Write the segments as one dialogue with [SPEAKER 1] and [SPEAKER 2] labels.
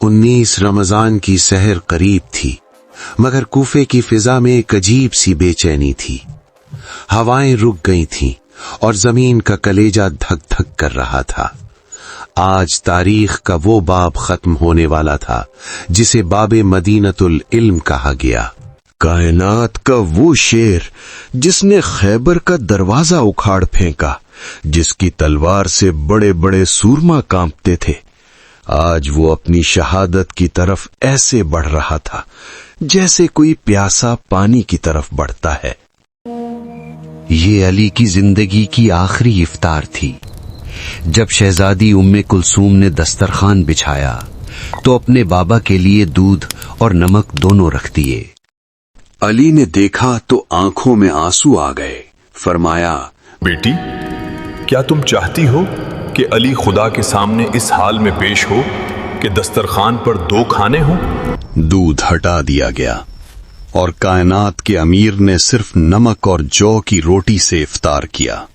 [SPEAKER 1] 19 रमजान की सहर करीब थी, मगर कूफे की फिजा में एक अजीब सी बेचैनी थी। हवाएं रुक गई थीं और जमीन का कलेजा धक धक कर रहा था। आज तारीख का वो बाब खत्म होने वाला था जिसे बाबे मदीनतुल इल्म कहा गया।
[SPEAKER 2] कायनात का वो शेर जिसने खैबर का दरवाजा उखाड़ फेंका, जिसकी तलवार से बड़े बड़े सूरमा कांपते थे, आज वो अपनी शहादत की तरफ ऐसे बढ़ रहा था जैसे कोई प्यासा पानी की तरफ बढ़ता है। ये अली की जिंदगी की आखिरी इफ्तार थी। जब शहजादी उम्मे कुलसूम ने दस्तरखान बिछाया तो अपने बाबा के लिए दूध और नमक दोनों रख दिए।
[SPEAKER 3] अली ने देखा तो आंखों में आंसू आ गए। फरमाया,
[SPEAKER 4] बेटी, क्या तुम चाहती हो कि अली खुदा के सामने इस हाल में पेश हो कि दस्तरखान पर 2 खाने हों?
[SPEAKER 3] दूध हटा दिया गया और कायनात के अमीर ने सिर्फ नमक और जौ की रोटी से इफ्तार किया।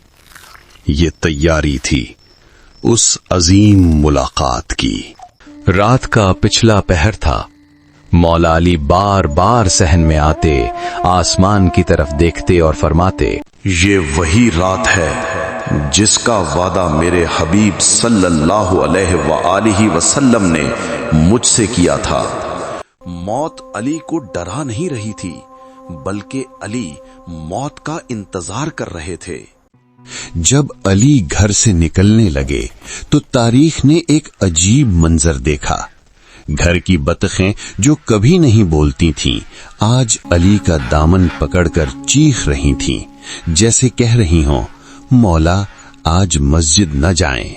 [SPEAKER 3] ये तैयारी थी उस अजीम मुलाकात की।
[SPEAKER 5] रात का पिछला पहर था। मौला अली बार बार सहन में आते, आसमान की तरफ देखते और फरमाते,
[SPEAKER 3] ये वही रात है जिसका वादा मेरे हबीब सल्लल्लाहु अलैहि वसल्लम ने मुझसे किया था। मौत अली को डरा नहीं रही थी, बल्कि अली मौत का इंतजार कर रहे थे।
[SPEAKER 1] जब अली घर से निकलने लगे तो तारीख ने एक अजीब मंजर देखा। घर की बतखें जो कभी नहीं बोलती थीं, आज अली का दामन पकड़कर चीख रही थीं, जैसे कह रही हों, मौला आज मस्जिद न जाएं।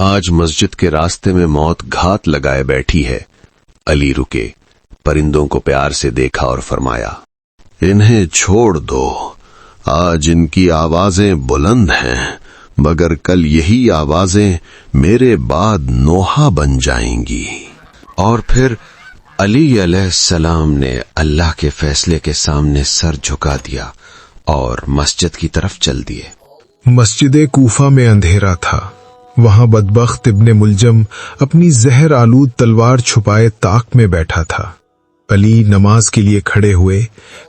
[SPEAKER 2] आज मस्जिद के रास्ते में मौत घात लगाए बैठी है।
[SPEAKER 1] अली रुके, परिंदों को प्यार से देखा और फरमाया,
[SPEAKER 2] इन्हें छोड़ दो। आज इनकी आवाजें बुलंद हैं, मगर कल यही आवाजें मेरे बाद नोहा बन जाएंगी।
[SPEAKER 1] और फिर अली अलैहिस्सलाम ने अल्लाह के फैसले के सामने सर झुका दिया और मस्जिद की तरफ चल दिए।
[SPEAKER 6] मस्जिद कूफा में अंधेरा था। वहां बदबख्त इब्ने मुलजम अपनी जहर आलूद तलवार छुपाए ताक में बैठा था। अली नमाज के लिए खड़े हुए,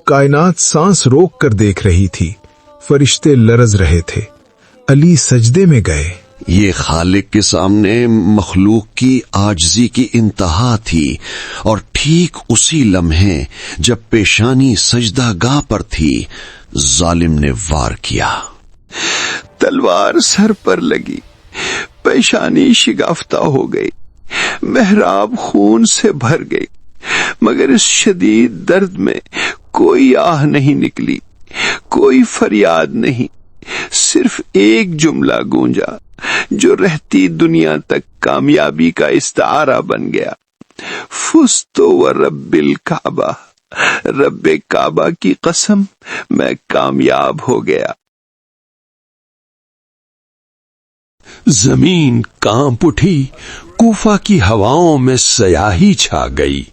[SPEAKER 6] कायनात सांस रोक कर देख रही थी। फरिश्ते लरज रहे थे। अली सजदे में गए।
[SPEAKER 2] ये खालिक के सामने मखलूक की आजजी की इंतहा थी, और ठीक उसी लम्हे जब पेशानी सजदागाह पर थी, जालिम ने वार किया।
[SPEAKER 7] तलवार सर पर लगी, पेशानी शिगाफ्ता हो गई, मेहराब खून से भर गई, मगर इस शदीद दर्द में कोई आह नहीं निकली, कोई फरियाद नहीं। सिर्फ एक जुमला गूंजा जो रहती दुनिया तक कामयाबी का इस्तारा बन गया, फुस्तो व रब्बिल काबा, रब्बे काबा की कसम, मैं कामयाब हो गया।
[SPEAKER 8] जमीन कांप उठी, कूफा की हवाओं में सयाही छा गई,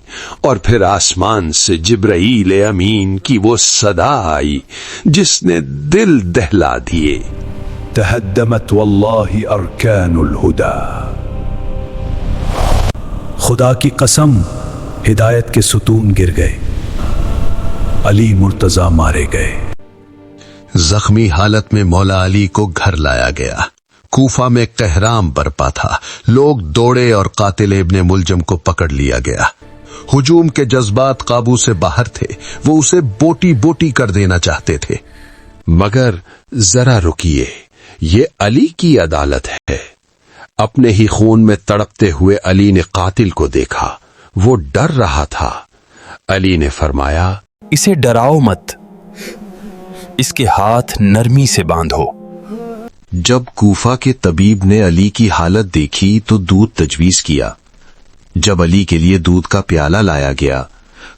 [SPEAKER 8] और फिर आसमान से जिब्राईल अमीन की वो सदा आई जिसने दिल दहला दिए।
[SPEAKER 9] तहद्दमत वल्लाहि अरकानुल हुदा, खुदा की कसम हिदायत के सुतून गिर गए, अली मुर्तजा मारे गए।
[SPEAKER 2] जख्मी हालत में मौला अली को घर लाया गया। कूफा में कहराम बरपा था। लोग दौड़े और कातिल इब्ने मुलजम को पकड़ लिया गया। हुजूम के जज्बात काबू से बाहर थे। वो उसे बोटी बोटी कर देना चाहते थे।
[SPEAKER 1] मगर जरा रुकिए, ये अली की अदालत है। अपने ही खून में तड़पते हुए अली ने कातिल को देखा। वो डर रहा था। अली ने फरमाया,
[SPEAKER 5] इसे डराओ मत, इसके हाथ नरमी से बांधो।
[SPEAKER 1] जब कूफा के तबीब ने अली की हालत देखी तो दूध तजवीज किया। जब अली के लिए दूध का प्याला लाया गया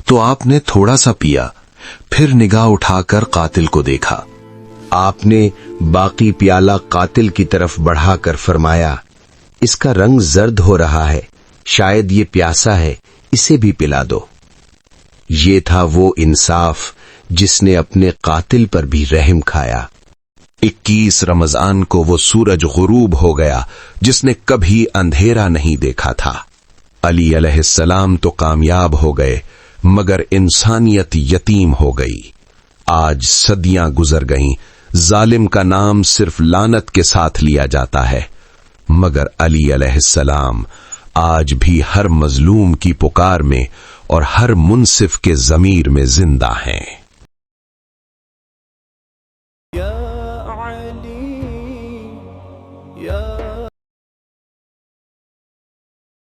[SPEAKER 1] तो आपने थोड़ा सा पिया, फिर निगाह उठाकर कातिल को देखा। आपने बाकी प्याला कातिल की तरफ बढ़ाकर फरमाया, इसका रंग जर्द हो रहा है, शायद ये प्यासा है, इसे भी पिला दो। ये था वो इंसाफ जिसने अपने कातिल पर भी रहम खाया। 21 रमजान को वो सूरज गुरूब हो गया जिसने कभी अंधेरा नहीं देखा था।
[SPEAKER 2] علی علیہ السلام تو کامیاب ہو گئے مگر انسانیت یتیم ہو گئی۔ آج صدیاں گزر گئیں، ظالم کا نام صرف لعنت کے ساتھ لیا جاتا ہے، مگر علی علیہ السلام آج بھی ہر مظلوم کی پکار میں اور ہر منصف کے ضمیر میں زندہ ہیں۔
[SPEAKER 10] یا علی یا